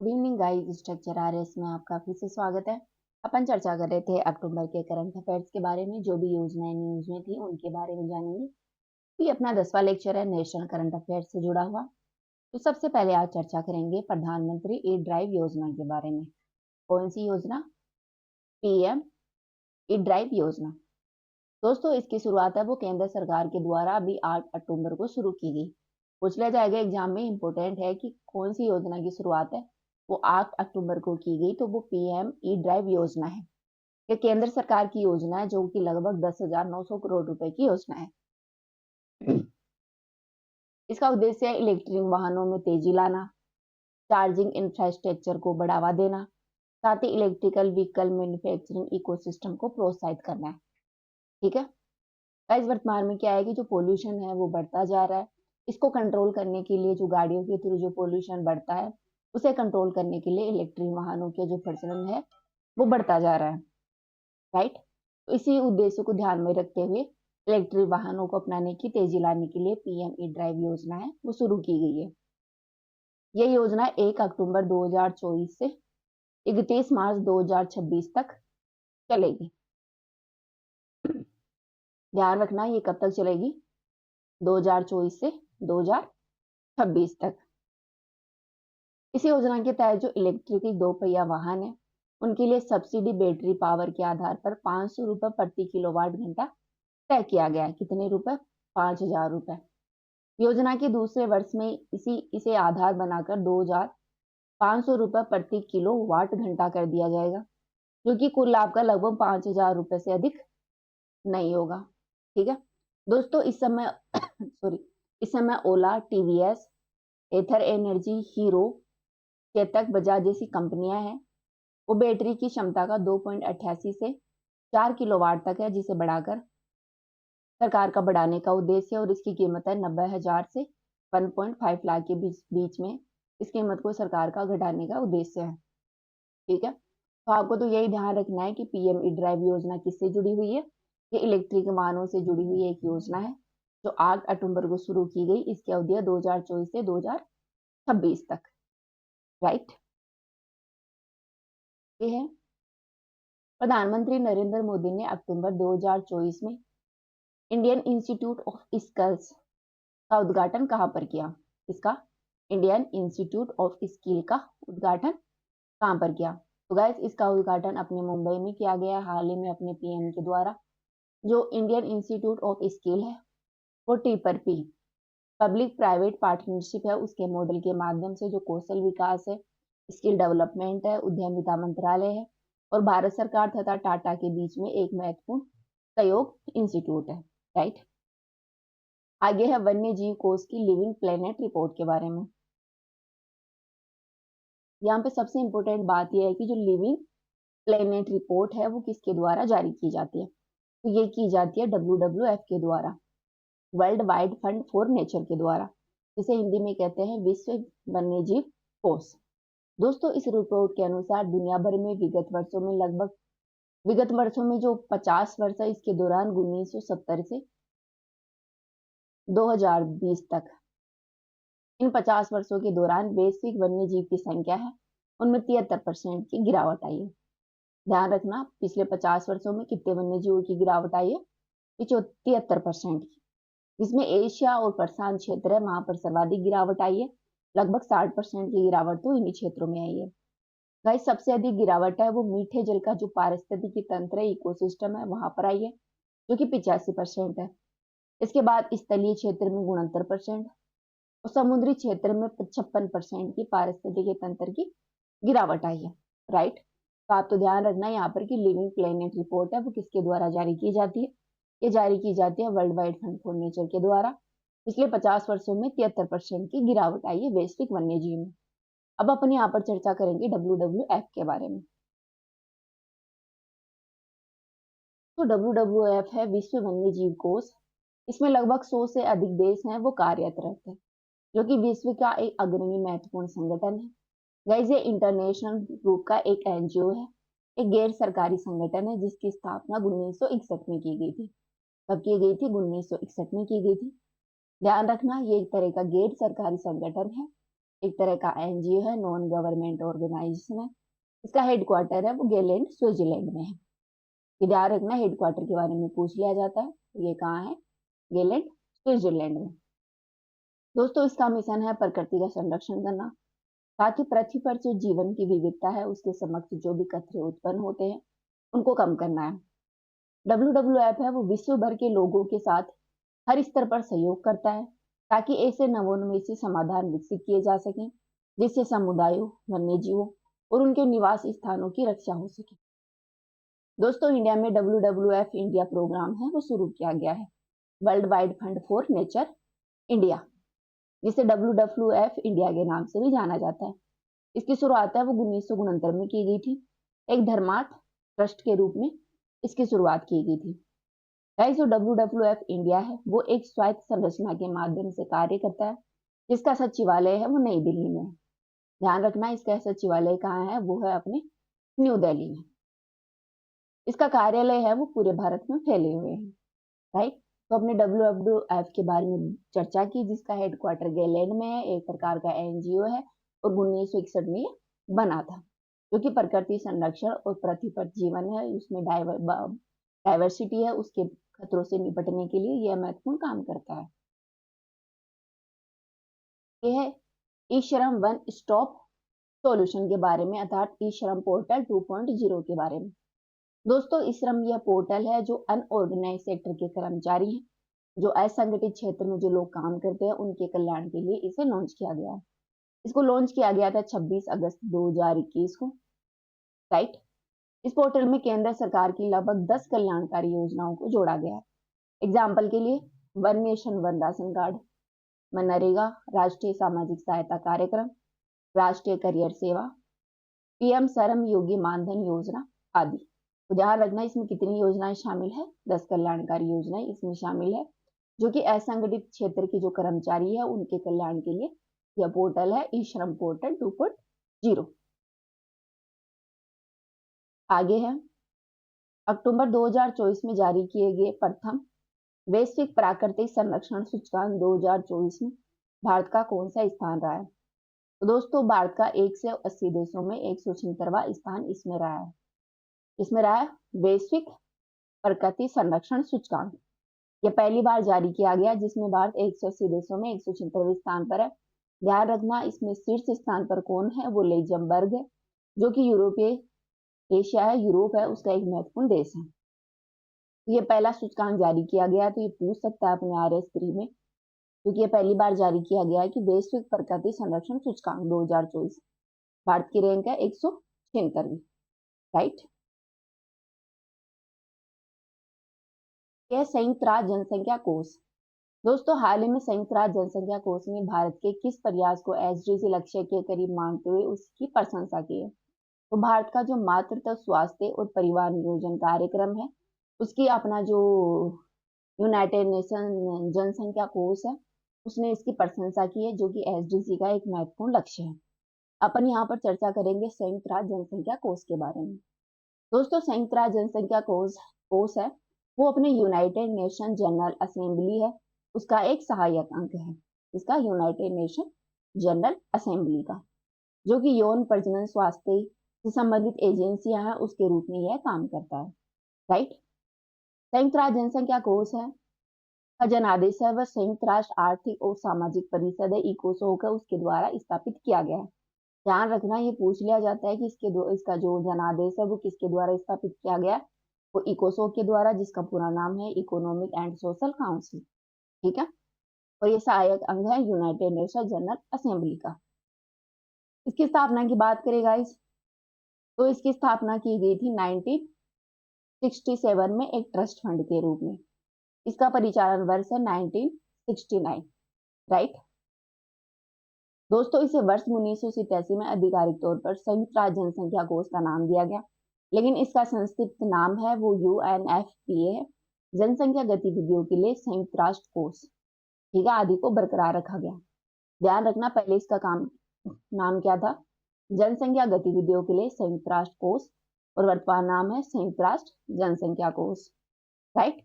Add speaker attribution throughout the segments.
Speaker 1: Good evening guys, structure RS में आपका फिर से स्वागत है। अपन चर्चा कर रहे थे अक्टूबर के करंट अफेयर्स के बारे में। जो भी योजनाएं न्यूज में थी उनके बारे में जानेंगे। तो ये अपना 10वां लेक्चर है नेशनल करंट अफेयर्स से जुड़ा हुआ। तो सबसे पहले आज चर्चा करेंगे प्रधानमंत्री ई ड्राइव योजना के बारे में। कौन सी योजना? पीएम ई ड्राइव योजना। दोस्तों, इसकी शुरुआत है वो केंद्र सरकार के द्वारा अभी 8 अक्टूबर को शुरू की गई। पूछ लिया जाएगा एग्जाम में, इंपॉर्टेंट है कि कौन सी योजना की शुरुआत है वो 8 अक्टूबर को की गई। तो वो पीएम ई ड्राइव योजना है। ये केंद्र सरकार की योजना है जो कि लगभग 10,900 करोड़ रुपए की योजना है। इसका उद्देश्य है इलेक्ट्रिक वाहनों में तेजी लाना, चार्जिंग इंफ्रास्ट्रक्चर को बढ़ावा देना, साथ ही इलेक्ट्रिकल व्हीकल मैन्युफैक्चरिंग इकोसिस्टम को प्रोत्साहित करना है। ठीक है। गाइस, वर्तमान में क्या है कि जो पोल्यूशन है वो बढ़ता जा रहा है। इसको कंट्रोल करने के लिए, जो गाड़ियों के थ्रू जो पोल्यूशन बढ़ता है उसे कंट्रोल करने के लिए इलेक्ट्रिक वाहनों के जो प्रचलन है वो बढ़ता जा रहा है। राइट। तो इसी उद्देश्य को ध्यान में रखते हुए इलेक्ट्रिक वाहनों को अपनाने की तेजी लाने के लिए पीएम ई ड्राइव योजना है वो शुरू की गई है। यह योजना 1 अक्टूबर 2024 से 31 मार्च 2026 तक चलेगी। ध्यान रखना, ये कब तक चलेगी? 2024 से 2026 तक। इस योजना के तहत जो इलेक्ट्रिक दो पहिया वाहन है उनके लिए सब्सिडी बैटरी पावर के आधार पर 500 रुपए प्रति किलोवाट घंटा तय किया गया है। कितने रुपए? 5,000 रुपए। योजना के दूसरे वर्ष में इसे आधार बनाकर 2,500 रुपए प्रति किलोवाट घंटा कर दिया जाएगा, जो कि कुल लाभ का लगभग 5,000 रुपए से अधिक नहीं होगा। ठीक है दोस्तों, इस समय सॉरी इस समय ओला, टीवीएस, एथर एनर्जी, हीरो, चेतक, बजाज जैसी कंपनियां हैं वो बैटरी की क्षमता का 2.88 से 4 किलोवाट तक है, जिसे बढ़ाकर सरकार का बढ़ाने का उद्देश्य है। और इसकी कीमत है 90,000 से 1.5 लाख के बीच में। इस कीमत को सरकार का घटाने का उद्देश्य है। ठीक है। तो आपको तो यही ध्यान रखना है कि पीएम ई ड्राइव योजना किससे जुड़ी हुई है? ये इलेक्ट्रिक वाहनों से जुड़ी हुई एक योजना है जो 8 अक्टूबर को शुरू की गई। इसकी अवधि है 2024 से 2026 तक। राइट। ये है प्रधानमंत्री नरेंद्र मोदी ने अक्टूबर 2024 में इंडियन इंस्टीट्यूट ऑफ स्किल्स का उद्घाटन कहां पर किया? इसका इंडियन इंस्टीट्यूट ऑफ स्किल का उद्घाटन कहां पर किया? तो गाइस, इसका उद्घाटन अपने मुंबई में किया गया हाल ही में अपने पीएम के द्वारा। जो इंडियन इंस्टीट्यूट ऑफ स्किल है वो टी पर पी पब्लिक प्राइवेट पार्टनरशिप है, उसके मॉडल के माध्यम से जो कौशल विकास है, स्किल डेवलपमेंट है, उद्यमिता मंत्रालय है और भारत सरकार तथा टाटा के बीच में एक महत्वपूर्ण सहयोग इंस्टीट्यूट है। राइट। आगे है वन्य जीव कोष की लिविंग प्लेनेट रिपोर्ट के बारे में। यहाँ पे सबसे इंपॉर्टेंट बात यह है कि जो लिविंग प्लेनेट रिपोर्ट है वो किसके द्वारा जारी की जाती है? तो ये की जाती है WWF के द्वारा, world wide fund for nature के द्वारा, जिसे हिंदी में कहते हैं विश्व वन्यजीव कोष। दोस्तों, इस रिपोर्ट के अनुसार दुनिया भर में विगत वर्षों में जो 50 वर्ष है, इसके दौरान 1970 से 2020 तक, इन 50 वर्षों के दौरान वैश्विक वन्यजीव की संख्या है उनमें 73% की गिरावट आई है। ध्यान रखना, पिछले 50 वर्षों में कितने वन्यजीवों की गिरावट आई है? 73% की। जिसमें एशिया और प्रशांत क्षेत्र है वहां पर सर्वाधिक गिरावट आई है। लगभग 60% की गिरावट तो इन्हीं क्षेत्रों में आई है। गाइस, सबसे अधिक गिरावट है वो मीठे जल का जो पारिस्थितिकी तंत्र है, इकोसिस्टम है, वहां पर आई है, जो कि 85% है। इसके बाद स्थलीय क्षेत्र में 69% और समुद्री क्षेत्र में 56% की पारिस्थितिकी तंत्र की गिरावट आई है। राइट। तो आप तो ध्यान रखना यहाँ पर कि लिविंग प्लेनेट रिपोर्ट है वो किसके द्वारा जारी की जाती है? ये जारी की जाती है world wide fund for nature के द्वारा। पिछले 50 वर्षों में 73% की गिरावट आई है वैश्विक वन्यजीव में। अब अपन यहाँ पर चर्चा करेंगे WWF के बारे में। तो WWF है विश्व वन्यजीव कोष। इसमें लगभग 100 से अधिक देश हैं वो कार्यरत रहते हैं, जो कि विश्व का एक अग्रणी महत्वपूर्ण संगठन है। गाइस, ये इंटरनेशनल ग्रुप का एक एनजीओ है, एक गैर सरकारी संगठन है जिसकी स्थापना 1961 में की गई थी। कब की गई थी? 1961 में की गई थी। ध्यान रखना, ये एक तरह का गैर सरकारी संगठन है एक तरह का एनजीओ है, नॉन गवर्नमेंट ऑर्गेनाइजेशन है। इसका हेडक्वार्टर है वो गेलैंड स्विट्जरलैंड में है। ध्यान रखना, हेडक्वार्टर के बारे में पूछ लिया जाता है, ये कहाँ है, गेलैंड स्विट्जरलैंड में। दोस्तों इसका मिशन है प्रकृति का संरक्षण करना, साथ ही पृथ्वी पर जो जीवन की विविधता है उसके समक्ष जो भी खतरे उत्पन्न होते हैं उनको कम करना है। WWF है वो विश्व भर के लोगों के साथ हर स्तर पर सहयोग करता है ताकि ऐसे नवोन्मेषी समाधान विकसित किए जा सकें जिससे समुदायों, वन्यजीवों और उनके निवास स्थानों की रक्षा हो सके। दोस्तों इंडिया में WWF इंडिया प्रोग्राम है वो शुरू किया गया है, world wide fund for nature India, जिसे WWF इंडिया के नाम से भी जाना जाता है। इसकी शुरुआत है वो 1969 में की गई थी, एक धर्मार्थ ट्रस्ट के रूप में इसकी शुरुआत की गई थी। जो WWF इंडिया है वो एक स्वायत्त संरचना के माध्यम से कार्य करता है, जिसका सचिवालय है वो नई दिल्ली में है। ध्यान रखना इसका सचिवालय कहाँ है, वो है अपने न्यू दिल्ली में। इसका कार्यालय है वो पूरे भारत में फैले हुए हैं, राइट। तो अपने WWF के बारे में चर्चा की, जिसका हेडक्वार्टर गेलैंड में है, एक प्रकार का एनजीओ है और 1961 में बना था, जो कि प्रकृति संरक्षण और पृथ्वी पर जीवन है उसमें डाइवर्सिटी है उसके खतरों से निपटने के लिए यह महत्वपूर्ण काम करता है। यह है ई श्रम वन स्टॉप सॉल्यूशन के बारे में, अर्थात ई श्रम पोर्टल 2.0 के बारे में। दोस्तों ई श्रम यह पोर्टल है जो अनऑर्गेनाइज सेक्टर के कर्मचारी हैं, जो असंगठित क्षेत्र में जो लोग काम करते हैं उनके कल्याण के लिए इसे लॉन्च किया गया है। इसको लॉन्च किया गया था 26 अगस्त 2021 को, राइट। इस पोर्टल में केंद्र सरकार की लगभग 10 कल्याणकारी योजनाओं को जोड़ा गया है। एग्जाम्पल के लिए one nation one ration card, MNREGA राष्ट्रीय सामाजिक सहायता कार्यक्रम, राष्ट्रीय करियर सेवा, PM श्रम योगी मानधन योजना आदि। तो ध्यान रखना इसमें कितनी योजनाएं शामिल है, 10 कल्याणकारी योजनाएं इसमें शामिल है, जो कि असंगठित क्षेत्र के जो कर्मचारी है उनके कल्याण के लिए यह पोर्टल है ई श्रम पोर्टल 2.0। आगे है अक्टूबर 2024 में जारी किए गए प्रथम वैश्विक प्राकृतिक संरक्षण सूचकांक 2024 में भारत का कौन सा स्थान रहा है। तो दोस्तों भारत का 180 देशों में 176वां स्थान इसमें रहा है। इसमें रहा है वैश्विक प्रकृति संरक्षण सूचकांक। यह पहली बार जारी किया गया जिसमें भारत 180 देशों में 176वें स्थान पर है। ध्यान रखना इसमें शीर्ष स्थान पर कौन है, वो लग्जमबर्ग है, जो कि यूरोपीय एशिया है, यूरोप है उसका एक महत्वपूर्ण देश है। ये पहला सूचकांक जारी किया गया, तो ये पूछ सकता है अपने RS3 में, क्योंकि ये पहली बार जारी किया गया है कि वैश्विक प्रकृति संरक्षण सूचकांक 2024। भारत की रैंक है 176वीं, राइट। यह संयुक्त राष्ट्र जनसंख्या कोष। दोस्तों हाल ही में संयुक्त राष्ट्र जनसंख्या कोष ने भारत के किस प्रयास को SDG लक्ष्य के करीब मानते हुए उसकी प्रशंसा की है। तो भारत का जो मातृत्व स्वास्थ्य और परिवार नियोजन कार्यक्रम है उसकी अपना जो यूनाइटेड नेशन जनसंख्या कोष है उसने इसकी प्रशंसा की है, जो कि SDG का एक महत्वपूर्ण लक्ष्य है। अपन यहाँ पर चर्चा करेंगे संयुक्त राष्ट्र जनसंख्या कोष के बारे में। दोस्तों संयुक्त राष्ट्र जनसंख्या कोष है वो अपने यूनाइटेड नेशन जनरल असेंबली है उसका एक सहायक अंग है, इसका यूनाइटेड नेशन जनरल असेंबली का, जो कि यौन प्रजनन स्वास्थ्य से संबंधित एजेंसियां हैं उसके रूप में यह काम करता है, राइट। संयुक्त राष्ट्र जनसंख्या कोष है का जनादेश है वह संयुक्त राष्ट्र आर्थिक और सामाजिक परिषद है, इकोसोक है, उसके द्वारा स्थापित किया गया है। ध्यान रखना ये पूछ लिया जाता है कि इसका जो जनादेश है वो किसके द्वारा स्थापित किया गया, वो इकोसोक के द्वारा, जिसका पूरा नाम है इकोनॉमिक एंड सोशल काउंसिल, ठीक है। और ये सहायक अंग है यूनाइटेड नेशन जनरल असेंबली का। इसकी स्थापना की बात करें गाइस, तो इसकी स्थापना की गई थी 1967 में एक ट्रस्ट फंड के रूप में। इसका परिचालन वर्ष है 1969, राइट। दोस्तों इसे वर्ष 1987 में आधिकारिक तौर पर संयुक्त राष्ट्र जनसंख्या कोष का नाम दिया गया, लेकिन इसका संक्षिप्त नाम है वो UNFPA है, जनसंख्या गतिविधियों के लिए संयुक्त राष्ट्र कोष, ठीक है, आदि को बरकरार रखा गया। ध्यान रखना पहले इसका नाम क्या था, जनसंख्या गतिविधियों के लिए संयुक्त राष्ट्र कोष, और वर्तमान नाम है संयुक्त राष्ट्र जनसंख्या कोष, राइट।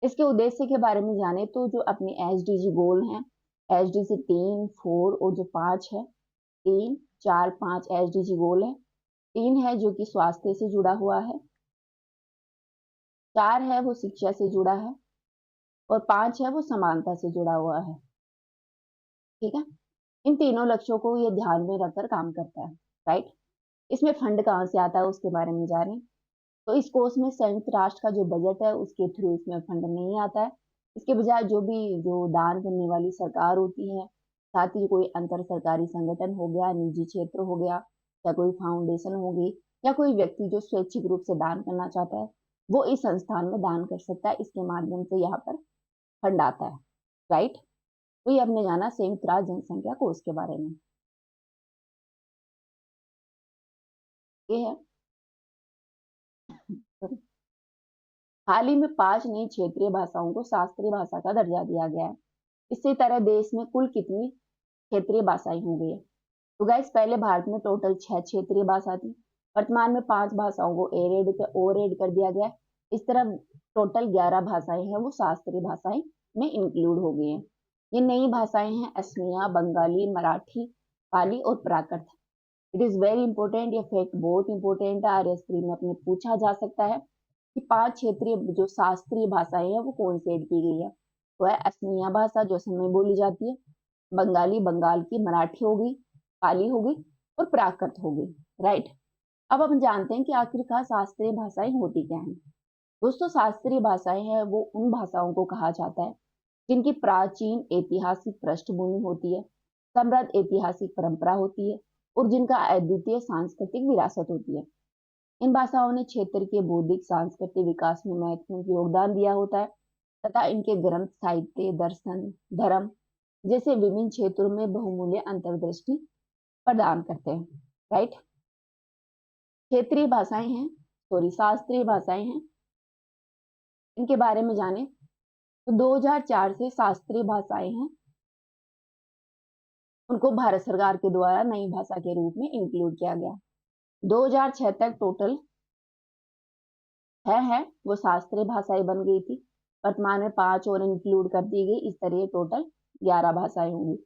Speaker 1: इसके उद्देश्य के बारे में जाने तो जो अपने SDG गोल हैं SDG 3, 4 और जो 5 है, 3, 4, 5 SDG गोल है। 3 है जो कि स्वास्थ्य से जुड़ा हुआ है, 4 है वो शिक्षा से जुड़ा है और 5 है वो समानता से जुड़ा हुआ है। ठीक है, इन तीनों लक्ष्यों को ये ध्यान में रखकर काम करता है, राइट। इसमें फंड कहाँ से आता है उसके बारे में जानें। तो इस कोर्स में संयुक्त राष्ट्र का जो बजट है उसके थ्रू इसमें फंड नहीं आता है। इसके बजाय जो दान करने वाली सरकार होती है, साथ ही कोई अंतर सरकारी संगठन हो गया, निजी क्षेत्र हो गया, या कोई फाउंडेशन होगी, या कोई व्यक्ति जो स्वैच्छिक रूप से दान करना चाहता है, वो इस संस्थान में दान कर सकता है। इसके माध्यम से यहाँ पर फंड आता है, राइट। तो ये आपने जाना संयुक्त राष्ट्र जनसंख्या कोष के बारे में। ये है हाल ही में 5 नई क्षेत्रीय भाषाओं को शास्त्रीय भाषा का दर्जा दिया गया है। इसी तरह देश में कुल कितनी क्षेत्रीय भाषाएं हो गई है? तो गाइस पहले भारत में टोटल 6 क्षेत्रीय भाषा थी। वर्तमान में 5 भाषाओं को और ऐड कर दिया गया। इस तरह टोटल 11 भाषाएं हैं वो शास्त्रीय भाषाएं में इंक्लूड हो गई हैं। ये नई भाषाएं हैं असमिया, बंगाली, मराठी, पाली और प्राकृत। इट इज वेरी इंपॉर्टेंट, ये फैक्ट बहुत इंपॉर्टेंट है। RS3 में अपने पूछा जा सकता है कि 5 क्षेत्रीय जो शास्त्रीय भाषाएं हैं वो कौन से ऐड की गई है। तो है असमिया भाषा जो असम में बोली जाती है, बंगाली बंगाल की, मराठी होगी, पाली होगी और प्राकृत होगी, राइट। अब हम जानते हैं कि आखिरकार शास्त्रीय भाषाएं होती क्या हैं। दोस्तों शास्त्रीय भाषाएं हैं वो उन भाषाओं को कहा जाता है जिनकी प्राचीन ऐतिहासिक पृष्ठभूमि होती है, समृद्ध ऐतिहासिक परंपरा होती है और जिनका अद्वितीय सांस्कृतिक विरासत होती है। इन भाषाओं ने क्षेत्र के बौद्धिक सांस्कृतिक विकास में महत्वपूर्ण योगदान दिया होता है तथा इनके ग्रंथ, साहित्य, दर्शन, धर्म जैसे विभिन्न क्षेत्रों में बहुमूल्य अंतर्दृष्टि प्रदान करते हैं, राइट। क्षेत्रीय भाषाएं हैं, शास्त्रीय भाषाएं हैं, इनके बारे में जाने तो 2004 से शास्त्रीय भाषाएं हैं उनको भारत सरकार के द्वारा नई भाषा के रूप में इंक्लूड किया गया। 2006 तक टोटल है वो शास्त्रीय भाषाएं बन गई थी। वर्तमान में 5 और इंक्लूड कर दी गई। इस तरह टोटल 11 भाषाएं होंगी।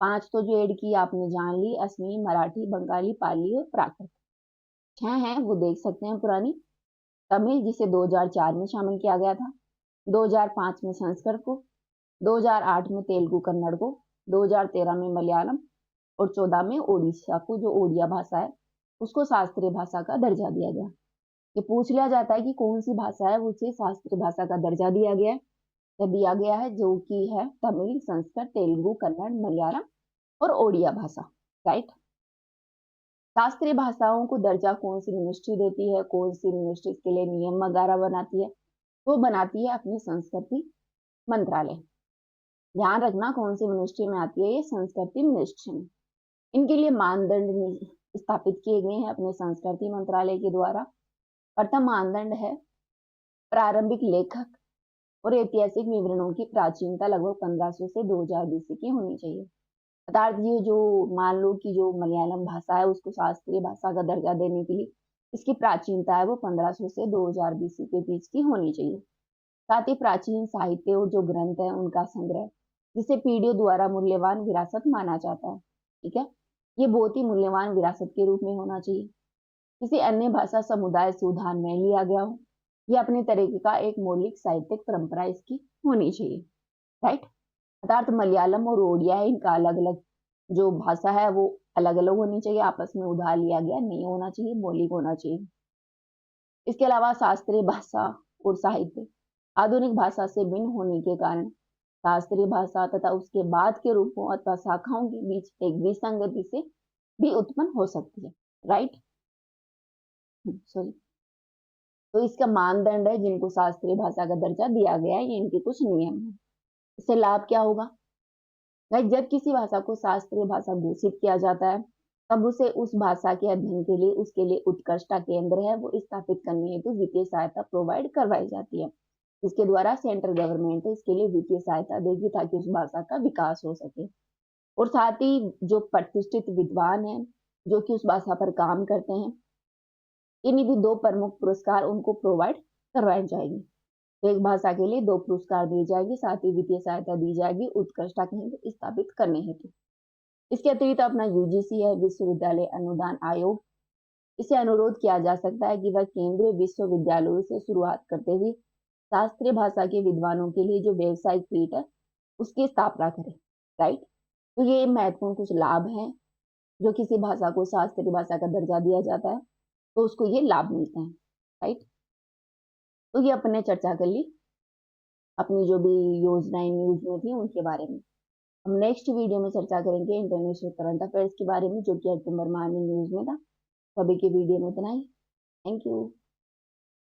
Speaker 1: 5 तो जो ऐड की आपने जान ली, असमी, मराठी, बंगाली, पाली और प्राकृत। 6 हैं वो देख सकते हैं पुरानी, तमिल जिसे 2004 में शामिल किया गया था, 2005 में संस्कृत को, 2008 में तेलुगु कन्नड़ को, 2013 में मलयालम और 14 में ओडिशा को, जो ओडिया भाषा है उसको शास्त्रीय भाषा का दर्जा दिया गया। ये पूछ लिया जाता है कि कौन सी भाषा है उसे शास्त्रीय भाषा का दर्जा दिया गया है, तो दिया गया है जो कि है तमिल, संस्कृत, तेलुगु, कन्नड़, मलयालम और ओडिया भाषा, राइट। शास्त्रीय भाषाओं को दर्जा कौन सी मिनिस्ट्री देती है, कौन सी मिनिस्ट्री इसके लिए नियम वगैरह बनाती है, वो बनाती है अपनी संस्कृति मंत्रालय। ध्यान रखना कौन सी मिनिस्ट्री में आती है, ये संस्कृति मिनिस्ट्री में। इनके लिए मानदंड स्थापित किए गए हैं अपने संस्कृति मंत्रालय के द्वारा। प्रथम मानदंड है प्रारंभिक लेखक और ऐतिहासिक विवरणों की प्राचीनता लगभग 1500 से 2000 BC की होनी चाहिए। अर्थात ये जो मान लो कि जो मलयालम भाषा है उसको शास्त्रीय भाषा का दर्जा देने के लिए इसकी प्राचीनता है वो 1500 से 2000 BC के बीच की होनी चाहिए। साथ ही प्राचीन साहित्य और जो ग्रंथ है उनका संग्रह, जिसे पीढ़ियों द्वारा मूल्यवान विरासत माना जाता है, ठीक है, ये बहुत ही मूल्यवान विरासत के रूप में होना चाहिए। किसी अन्य भाषा समुदाय से उधार न लिया गया हो, ये अपने तरीके का एक मौलिक साहित्यिक परंपरा इसकी होनी चाहिए, राइट। अर्थात मलयालम और ओडिया है, इनका अलग अलग जो भाषा है वो अलग अलग होनी चाहिए, आपस में उधार लिया गया नहीं होना चाहिए, मौलिक होना चाहिए। इसके अलावा शास्त्रीय भाषा और साहित्य आधुनिक भाषा से भिन्न होने के कारण शास्त्रीय भाषा तथा उसके बाद के रूपों अथवा शाखाओं के बीच एक विसंगति से भी उत्पन्न हो सकती है, राइट। सॉरी, तो इसका मानदंड है जिनको शास्त्रीय भाषा का दर्जा दिया गया है, ये इनके कुछ नियम है। इससे लाभ क्या होगा, जब किसी भाषा को शास्त्रीय भाषा घोषित किया जाता है तब उसे उस भाषा के अध्ययन के लिए उसके लिए उत्कृष्टता केंद्र है वो स्थापित करने हेतु वित्तीय सहायता प्रोवाइड करवाई जाती है। इसके द्वारा सेंट्रल गवर्नमेंट इसके लिए वित्तीय सहायता देगी ताकि उस भाषा का विकास हो सके। और साथ ही जो प्रतिष्ठित विद्वान हैं जो कि उस भाषा पर काम करते हैं, इन भी 2 प्रमुख पुरस्कार उनको प्रोवाइड करवाए जाएंगे। तो एक भाषा के लिए 2 पुरस्कार दिए जाएंगे, साथ ही वित्तीय सहायता दी जाएगी उत्कृष्टता केंद्र स्थापित करने हेतु। इसके अतिरिक्त अपना यूजीसी है, विश्वविद्यालय अनुदान आयोग, इसे अनुरोध किया जा सकता है कि वह केंद्रीय विश्वविद्यालयों से शुरुआत करते हुए शास्त्रीय भाषा के विद्वानों के लिए जो व्यावसायिक पीठ है उसकी स्थापना करे। राइट, तो ये महत्वपूर्ण कुछ लाभ हैं। जो किसी भाषा को शास्त्रीय भाषा का दर्जा दिया जाता है तो उसको ये लाभ मिलते हैं। राइट, तो ये अपने चर्चा कर ली अपनी जो भी योजनाएं न्यूज में थी उनके बारे में। हम नेक्स्ट वीडियो में चर्चा करेंगे इंटरनेशनल करंट अफेयर्स के बारे में, जो कि अक्टूबर माह में न्यूज में था। सभी के वीडियो में इतना ही। Thank you.